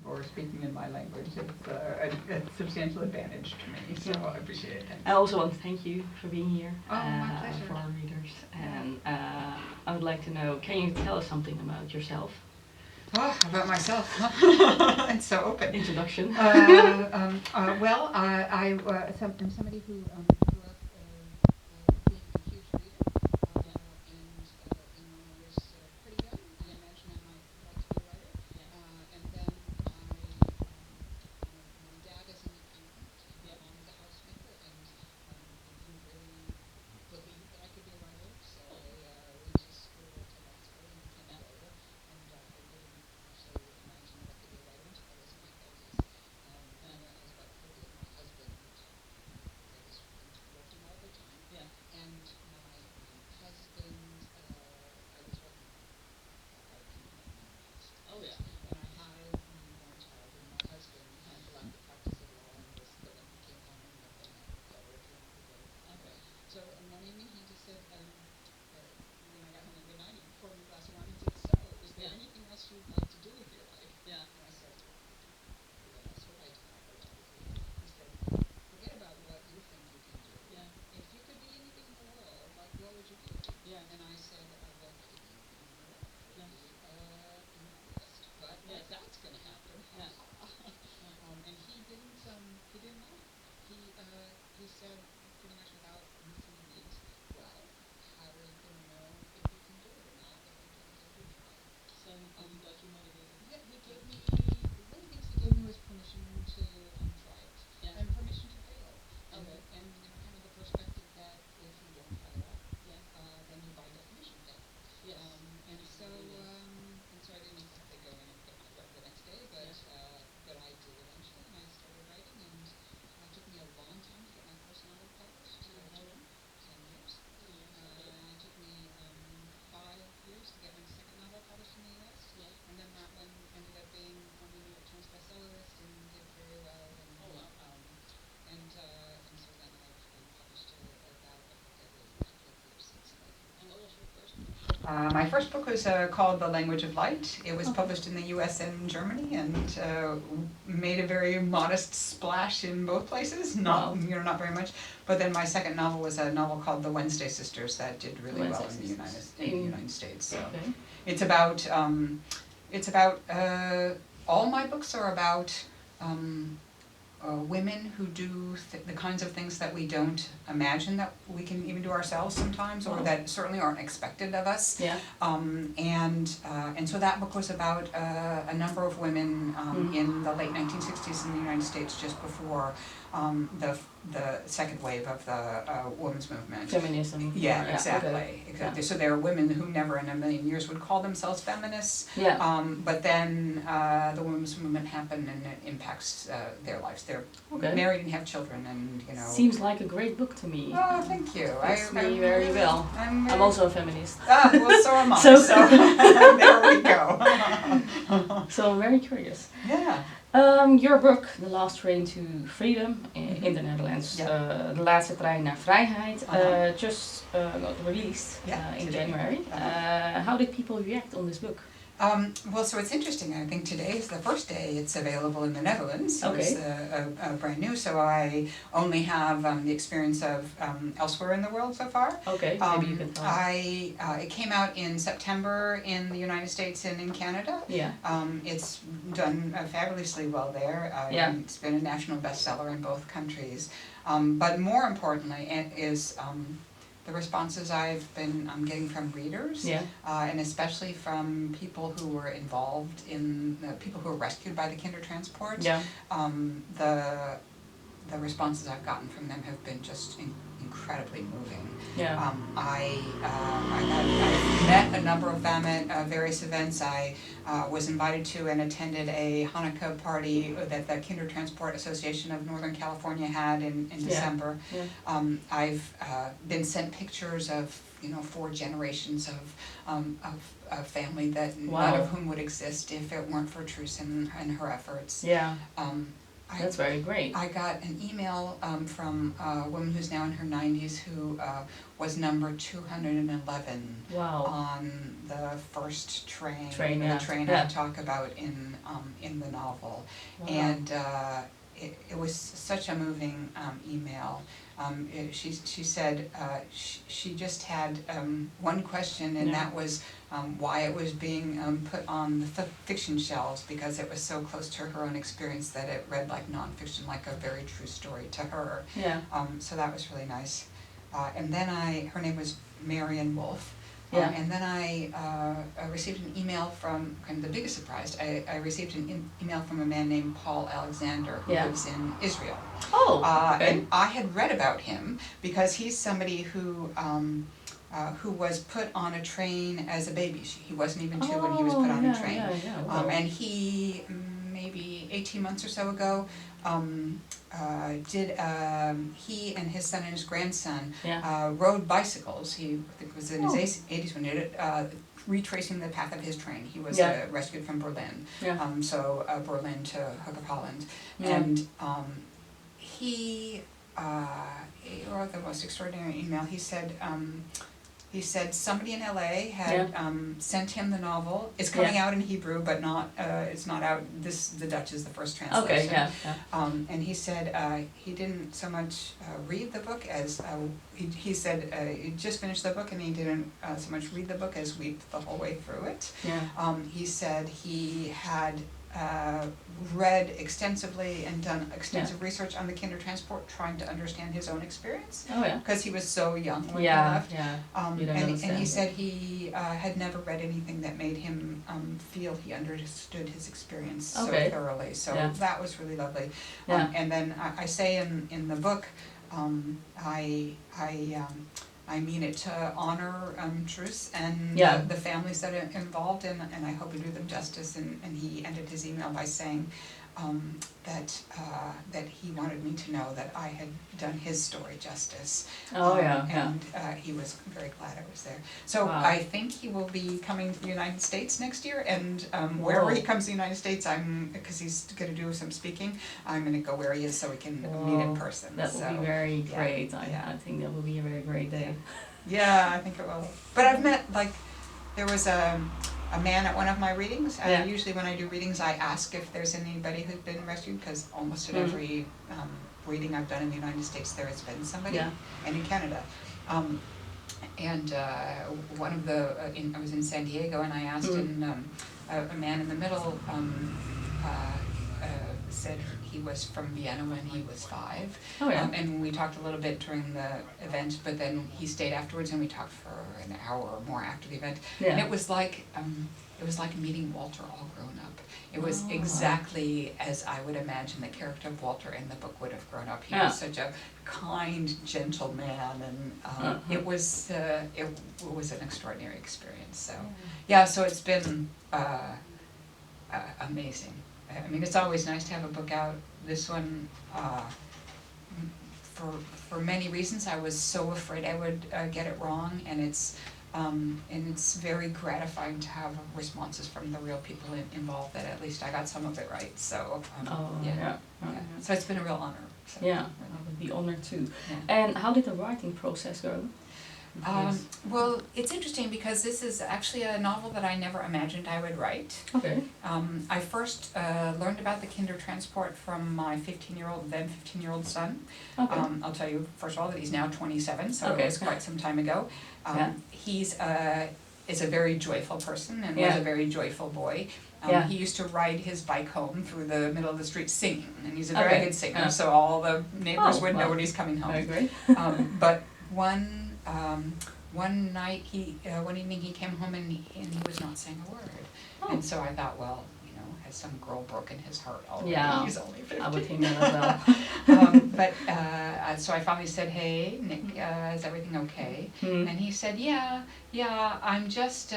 for speaking in my language. It's a substantial advantage to me, so I appreciate it. I also want to thank you for being here. My pleasure. For our readers. And I would like to know, can you tell us something about yourself? Oh, about myself, huh? It's so open. Introduction. Well, I'm somebody who grew up being a huge reader, and when I was pretty young, I imagined I might like to be a writer. And then my dad is an accountant, my mom is a housemaker, and he didn't really believe that I could be a writer, so I went to school, to law school, and became a lawyer. And I didn't actually imagine that I could be a writer until I was in my 30s. When I was about 30, and my husband, I was working all the time. And my husband, I was working hard commitment in the United States. And I had a newborn child, and my husband had left the practice of law and he came home and lived in Delaware at the end of the day. So one evening he just said, when I got home at midnight, he poured me a glass of wine and said, "So, is there anything else you'd like to do with your life?" And I said, "What else would I like to do with my life?" He said, "Forget about what you think you can do. If you could be anything in the world, like, what would you be?" And I said, "Well, maybe anything in the world. I would be a novelist, but that's going to happen." And he didn't mind. He said, pretty much without missing a beat, "Well, how are you going to know if you can do it or not if you don't ever try?" So he got you motivated. Yeah, he gave me, one of the things he gave me was permission to try it, and permission to fail, and kind of the perspective that if you don't try it out, then you by definition fail. And so I didn't exactly go in and quit my job the next day, but I did eventually, and I started writing, and it took me a long time to get my first novel published. How long? 10 years. 10 years. It took me 5 years to get my second novel published in the U.S. And then that one ended up being on the New York Times bestseller list and did very well. And and so then I've published about a book every couple of years since then. And what was your first book? My first book was called The Language of Light. It was published in the U.S. and Germany, and made a very modest splash in both places. Not very much. But then my second novel was a novel called The Wednesday Sisters that did really well in the United States. So it's about all my books are about women who do the kinds of things that we don't imagine that we can even do ourselves sometimes, or that certainly aren't expected of us. And so that book was about a number of women in the late 1960s in the United States, just before the second wave of the women's movement. Feminism. Exactly. So there are women who never in a million years would call themselves feminists. But then the women's movement happened, and it impacts their lives. They're married and have children, and Seems like a great book to me. Oh, thank you. Fits me very well. I'm also a feminist. Well, so am I. So there we go. So I'm very curious. Yeah. Your book, The Last Train to Freedom, in the Netherlands, De Laatste Trein naar Vrijheid, just got released in January. How did people react on this book? Well, so it's interesting. I think today is the first day it's available in the Netherlands. So it's brand new. So I only have the experience of elsewhere in the world so far. Maybe you can tell us. It came out in September in the United States and in Canada. It's done fabulously well there. It's been a national bestseller in both countries. But more importantly, it is the responses I'm getting from readers, and especially from people who were involved in people who were rescued by the Kindertransport. The responses I've gotten from them have been just incredibly moving. I've met a number of them at various events. I was invited to and attended a Hanukkah party that the Kindertransport Association of Northern California had in December. I've been sent pictures of 4 generations of family that none of whom would exist if it weren't for Truce and her efforts. That's very great. I got an email from a woman who's now in her 90s who was number 211 Wow. on the first train, Yeah. the train I talk about in the novel. Wow. And it was such a moving email. She said she just had one question, and that was why it was being put on the fiction shelves, because it was so close to her own experience that it read like nonfiction, like a very true story to her. Yeah. So that was really nice. And then her name was Marion Wolf. Yeah. And then I received an email from, kind of the biggest surprise, I received an email from a man named Paul Alexander, who lives in Israel. Oh, okay. And I had read about him because he's somebody who was put on a train as a baby. He wasn't even 2 when he was put on a train. Wow. And he, maybe 18 months or so ago, he and his son and his grandson rode bicycles. He, I think, was in his 80s when he did it, retracing the path of his train. He was rescued from Berlin, so Berlin to Hook of Holland. And he wrote the most extraordinary email. He said somebody in LA had sent him the novel. It's coming out in Hebrew, but not it's not out. The Dutch is the first translation. Okay, And he said he didn't so much read the book as he said he just finished the book, and he didn't so much read the book as weep the whole way through it. He said he had read extensively and done extensive research on the Kindertransport, trying to understand his own experience. Because he was so young when he left. And he said he had never read anything that made him feel he understood his experience so thoroughly. So that was really lovely. And then I say in the book, I mean it to honor Truce and the families that are involved, and I hope we do them justice. And he ended his email by saying that he wanted me to know that I had done his story justice. And he was very glad I was there. So I think he will be coming to the United States next year, and wherever he comes to the United States, because he's going to do some speaking, I'm going to go where he is so we can meet in person. That will be very great. I think that will be a very great day. Yeah, I think it will. But I've met, there was a man at one of my readings. Usually when I do readings, I ask if there's anybody who's been rescued, because almost at every reading I've done in the United States, there has been somebody, and in Canada. One of I was in San Diego, and I asked, and a man in the middle said he was from Vienna when he was 5. And we talked a little bit during the event, but then he stayed afterwards, and we talked for an hour or more after the event. And it was like meeting Walter all grown up. It was exactly as I would imagine the character of Walter in the book would have grown up. He was such a kind, gentle man, and it was an extraordinary experience. So so it's been amazing. I mean, it's always nice to have a book out. This one, for many reasons, I was so afraid I would get it wrong, and it's very gratifying to have responses from the real people involved, that at least I got some of it right. So so it's been a real honor. So, I would be honored too. And how did the writing process go? Well, it's interesting because this is actually a novel that I never imagined I would write. I first learned about the Kindertransport from my 15-year-old son. I'll tell you, first of all, that he's now 27, so it was quite some time ago. He's is a very joyful person, and was a very joyful boy. He used to ride his bike home through the middle of the street singing, and he's a very good singer, so all the neighbors would know when he's coming home. But one night, one evening he came home, and he was not saying a word. And so I thought, well, has some girl broken his heart already? He's only 15. I would think that as well. But so I finally said, "Hey, Nick, is everything okay?" And he said, "Yeah, I'm just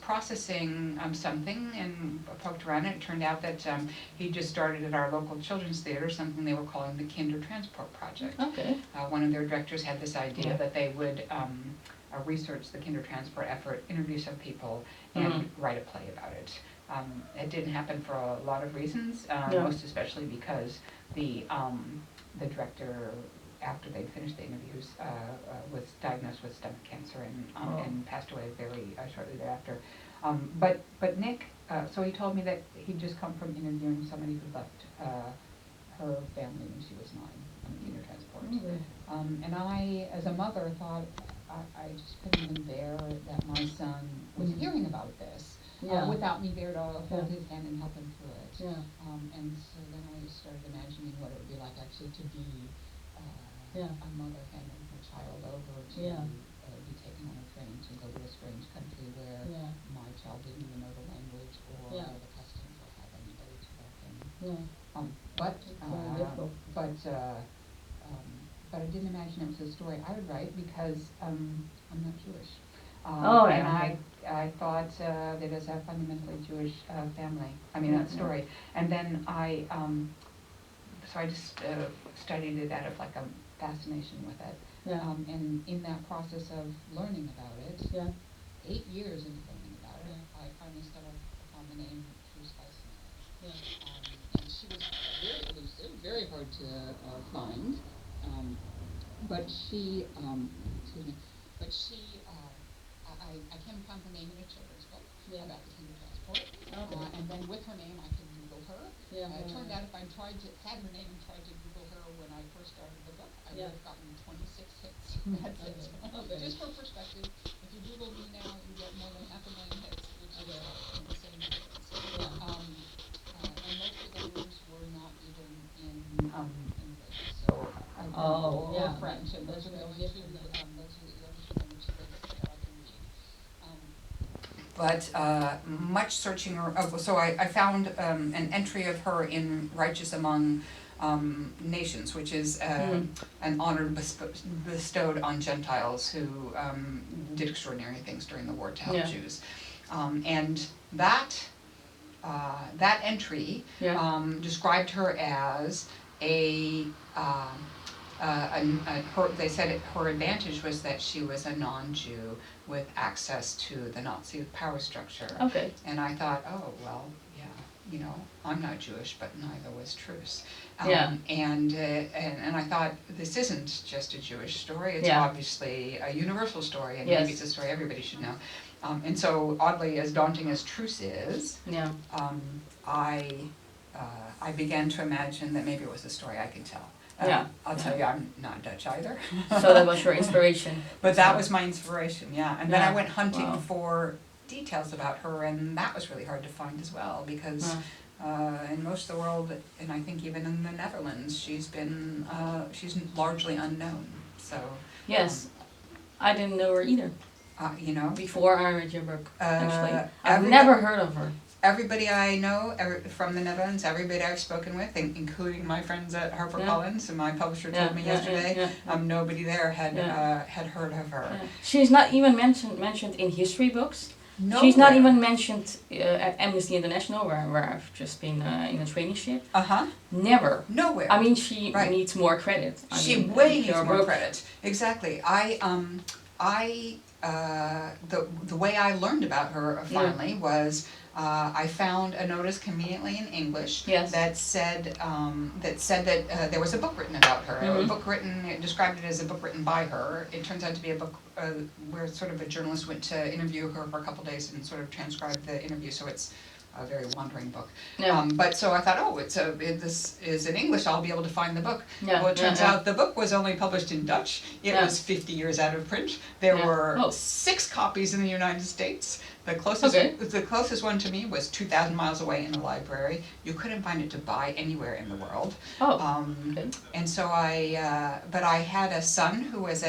processing something." And I poked around, and it turned out that he just started at our local children's theater something they were calling the Kindertransport Project. One of their directors had this idea that they would research the Kindertransport effort, interview some people, and write a play about it. It didn't happen for a lot of reasons, most especially because the director, after they'd finished the interviews, was diagnosed with stomach cancer and passed away very shortly thereafter. But Nick, so he told me that he'd just come from interviewing somebody who left her family when she was 9 on a feeder transport. Mm-hmm. And I, as a mother, thought I just couldn't even bear that my son was hearing about this without me there to hold his hand and help him through it. And so then I started imagining what it would be like actually to be a mother handing her child over to be taken on a train to go to a strange country where my child didn't even know the language or the customs or have anybody to welcome. But I didn't imagine it was a story I would write because I'm not Jewish. And I thought that as a fundamentally Jewish family, that story. And then so I just studied it out of like a fascination with it. And in that process of learning about it, 8 years into learning about it, I finally stumbled upon the name through Spice Knowledge. And she was very elusive, very hard to find. But she, I came upon her name in a children's book about the Hindu passport, and then with her name I could Google her. It turned out if I had her name and tried to Google her when I first started the book, I would have gotten 26 hits. That's it. Just for perspective, if you Google me now, you get more than 500,000 hits, which is insane difference. And most of those were not even in English, so or French, and those are the only two languages that I can read. But much searching, so I found an entry of her in Righteous Among Nations, which is an honor bestowed on Gentiles who did extraordinary things during the war to help Jews. And that entry described her as they said her advantage was that she was a non-Jew with access to the Nazi power structure. Okay. And I thought, oh, well, yeah, I'm not Jewish, but neither was Truce. And I thought, this isn't just a Jewish story, it's obviously a universal story, and maybe it's a story everybody should know. And so, oddly, as daunting as Truce is, I began to imagine that maybe it was a story I could tell. I'll tell you, I'm not Dutch either. So that was your inspiration. But that was my inspiration, And then I went hunting for details about her, and that was really hard to find as well, because in most of the world, and I think even in the Netherlands, she's largely unknown. So yes, I didn't know her either. Before I read your book, actually, I've never heard of her. Everybody I know from the Netherlands, everybody I've spoken with, including my friends at HarperCollins, and my publisher told me yesterday, nobody there had heard of her. She's not even mentioned in history books. Nowhere. She's not even mentioned at Amnesty International, where I've just been in a traineeship. Never. Nowhere. I mean, she needs more credit. She way needs more credit. Exactly. The way I learned about her finally was I found a notice conveniently in English that said that there was a book written about her. A book written, it described it as a book written by her. It turns out to be a book where sort of a journalist went to interview her for a couple days and sort of transcribed the interview. So it's a very wandering book. But so I thought, this is in English, I'll be able to find the book. Well, it turns out the book was only published in Dutch. It was 50 years out of print. There were 6 copies in the United States. The closest one to me was 2,000 miles away in a library. You couldn't find it to buy anywhere in the world. And so but I had a son who was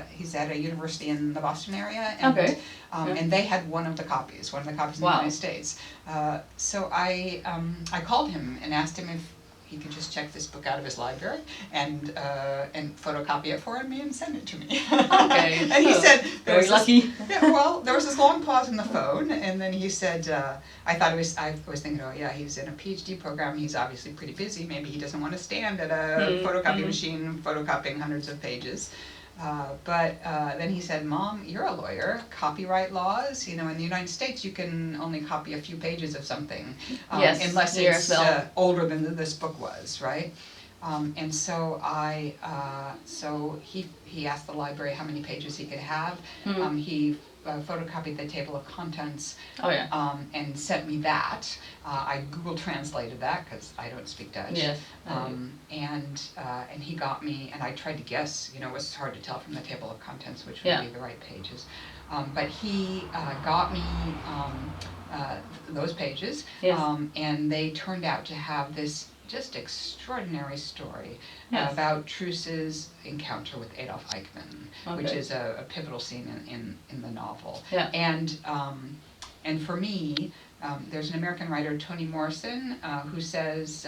he's at a university in the Boston area, and and they had one of the copies in the United States. So I called him and asked him if he could just check this book out of his library and photocopy it for me and send it to me. And he said, very lucky. There was this long pause in the phone, and then he said, I was thinking, he's in a PhD program, he's obviously pretty busy, maybe he doesn't want to stand at a photocopy machine photocopying hundreds of pages. But then he said, Mom, you're a lawyer. Copyright laws, in the United States you can only copy a few pages of something, Yes, unless here it's as well. older than this book was, right? And so so he asked the library how many pages he could have. He photocopied the table of contents. Oh yeah. And sent me that. I Google translated that because I don't speak Dutch. Yes. And he got me, and I tried to guess. It was hard to tell from the table of contents which would Yeah. be the right pages. But he got me those pages, Yes. and they turned out to have this just extraordinary story Yes. about Truce's encounter with Adolf Eichmann, which Okay. is a pivotal scene in the novel. Yeah. And for me, there's an American writer, Toni Morrison, who says,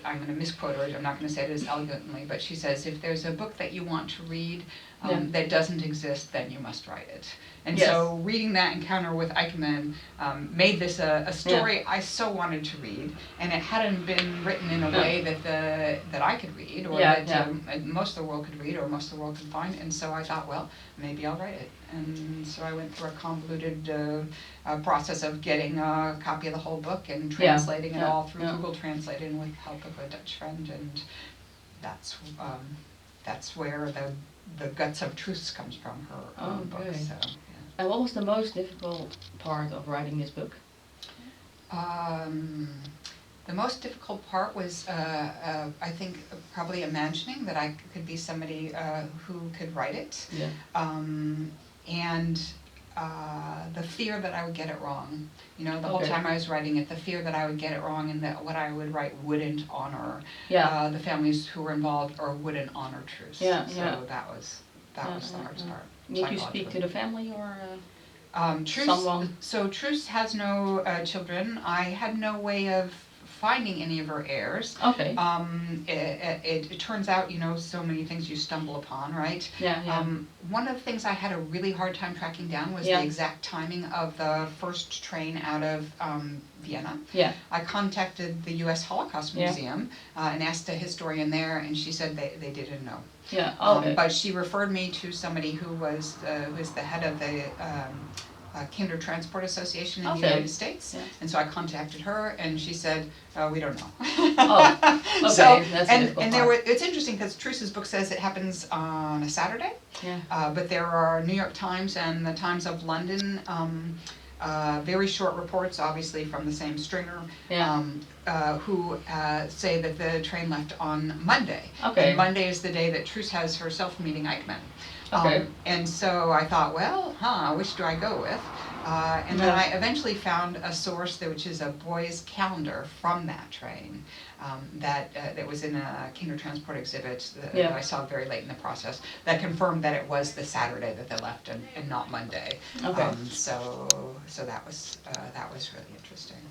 I'm going to misquote her, I'm not going to say it as elegantly, but she says, if there's a book that you want to read that doesn't exist, then you must write it. And Yes. so reading that encounter with Eichmann made this a story I so wanted to read, and it hadn't been written in a way that I could read, or that most of the world could read, or most of the world could find, and so I thought, well, maybe I'll write it. And so I went through a convoluted process of getting a copy of the whole book and translating it all through Google Translate and with the help of a Dutch friend, and that's where the guts of Truce comes from, her book. Okay. So, yeah. And what was the most difficult part of writing this book? The most difficult part was, I think, probably imagining that I could be somebody who could write it, Yeah. And the fear that I would get it wrong. The whole time I was writing it, the fear that I would get it wrong and that what I would write wouldn't honor the families who were involved, or wouldn't honor Truce. Yeah, so yeah. that was the hardest part. Did you speak to the family or Truce, someone? So Truce has no children. I had no way of finding any of her heirs. Okay. It turns out, so many things you stumble upon, right? Yeah. One of the things I had a really hard time tracking down was the exact timing of the first train out of Vienna. Yeah. I contacted the U.S. Holocaust Museum and asked a historian there, and she said they didn't know. Yeah. Okay. But she referred me to somebody who was the head of the Kinder Transport Association in the United States, and so I contacted her, and she said, "We don't know." Oh, okay. So, that's and there were. It's interesting because Truce's book says it happens on a Saturday, but there are New York Times and the Times of London. Very short reports, obviously from the same stringer, who say that the train left on Monday. Okay. And Monday is the day that Truce has herself meeting Eichmann. Okay. And so I thought, well, which do I go with? And then I eventually found a source which is a boy's calendar from that train that was in a Kinder Transport exhibit that I saw very late in the process that confirmed that it was the Saturday that they left and not Monday. Okay. So that was really interesting.